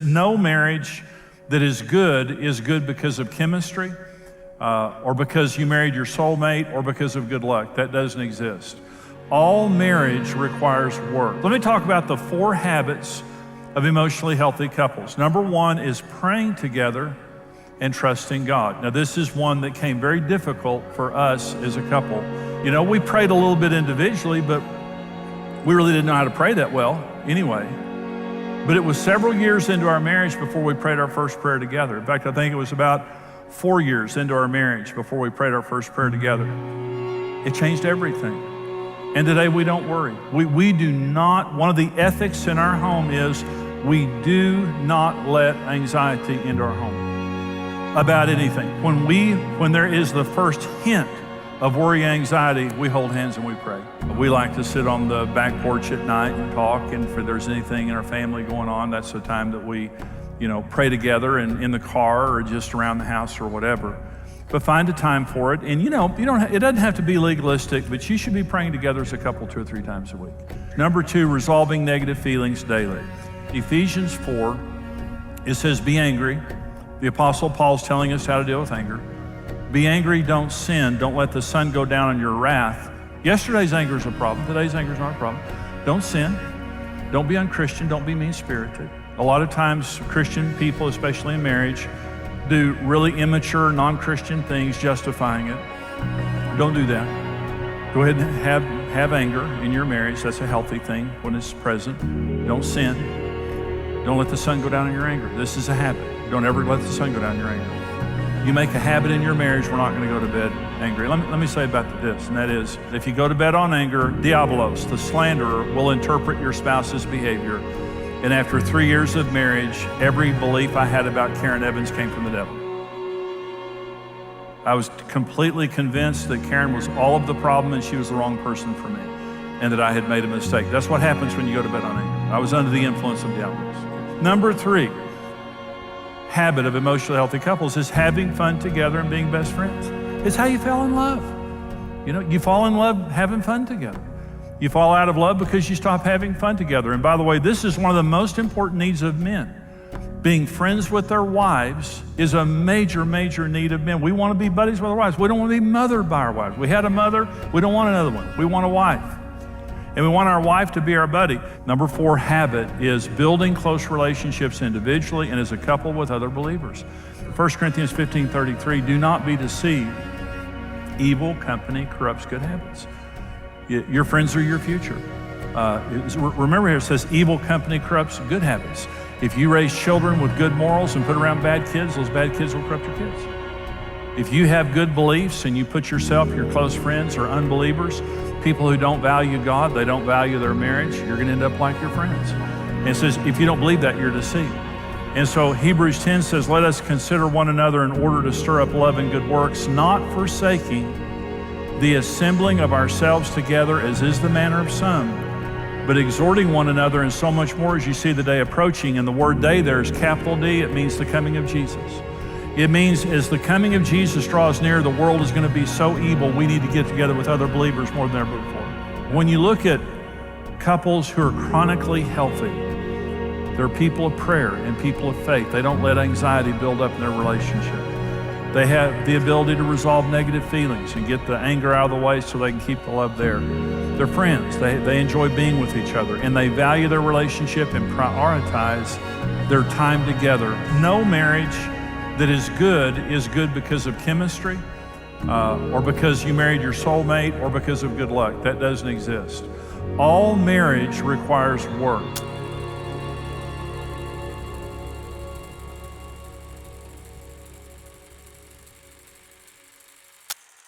No marriage that is good because of chemistry, or because you married your soulmate, or because of good luck. That doesn't exist. All marriage requires work. Let me talk about the 4 habits of emotionally healthy couples. Number 1 is praying together and trusting God. Now, this is one that came very difficult for us as a couple. You know, we prayed a little bit individually, but we really didn't know how to pray that well anyway. But it was several years into our marriage before we prayed our first prayer together. In fact, I think it was about 4 years into our marriage before we prayed our first prayer together. It changed everything. And today we don't worry. We do not, one of the ethics in our home is we do not let anxiety into our home about anything. When there is the first hint of worry, anxiety, we hold hands and we pray. We like to sit on the back porch at night and talk, and if there's anything in our family going on, that's the time that we, pray together, and in the car or just around the house or whatever. But find a time for it, and it doesn't have to be legalistic, but you should be praying together as a couple 2 or 3 times a week. Number 2, resolving negative feelings daily. Ephesians 4, it says, be angry. The Apostle Paul's telling us how to deal with anger. Be angry, don't sin. Don't let the sun go down on your wrath. Yesterday's anger is a problem. Today's anger is not a problem. Don't sin. Don't be unchristian. Don't be mean-spirited. A lot of times, Christian people, especially in marriage, do really immature, non-Christian things, justifying it. Don't do that. Go ahead and have anger in your marriage. That's a healthy thing when it's present. Don't sin. Don't let the sun go down in your anger. This is a habit. Don't ever let the sun go down in your anger. You make a habit in your marriage, we're not going to go to bed angry. Let me say about this, and that is, if you go to bed on anger, diabolos, the slanderer, will interpret your spouse's behavior. And after 3 years of marriage, every belief I had about Karen Evans came from the devil. I was completely convinced that Karen was all of the problem and she was the wrong person for me, and that I had made a mistake. That's what happens when you go to bed on anger. I was under the influence of diabolos. Number 3. Habit of emotionally healthy couples is having fun together and being best friends. It's how you fell in love. You fall in love having fun together. You fall out of love because you stop having fun together. And by the way, this is one of the most important needs of men. Being friends with their wives is a major, major need of men. We want to be buddies with our wives. We don't want to be mothered by our wives. We had a mother, we don't want another one. We want a wife. And we want our wife to be our buddy. Number 4 habit is building close relationships individually and as a couple with other believers. 1 Corinthians 15:33, do not be deceived. Evil company corrupts good habits. Your friends are your future. Remember here it says evil company corrupts good habits. If you raise children with good morals and put around bad kids, those bad kids will corrupt your kids. If you have good beliefs and you put yourself, your close friends or unbelievers, people who don't value God, they don't value their marriage, you're going to end up like your friends. And it says, if you don't believe that, you're deceived. And so Hebrews 10 says, let us consider one another in order to stir up love and good works, not forsaking the assembling of ourselves together, as is the manner of some, but exhorting one another, and so much more as you see the day approaching. And the word day there is capital D. It means the coming of Jesus. It means as the coming of Jesus draws near, the world is going to be so evil, we need to get together with other believers more than ever before. When you look at couples who are chronically healthy, they're people of prayer and people of faith. They don't let anxiety build up in their relationship. They have the ability to resolve negative feelings and get the anger out of the way so they can keep the love there. They're friends. They enjoy being with each other, and they value their relationship and prioritize their time together. No marriage that is good because of chemistry, or because you married your soulmate, or because of good luck. That doesn't exist. All marriage requires work.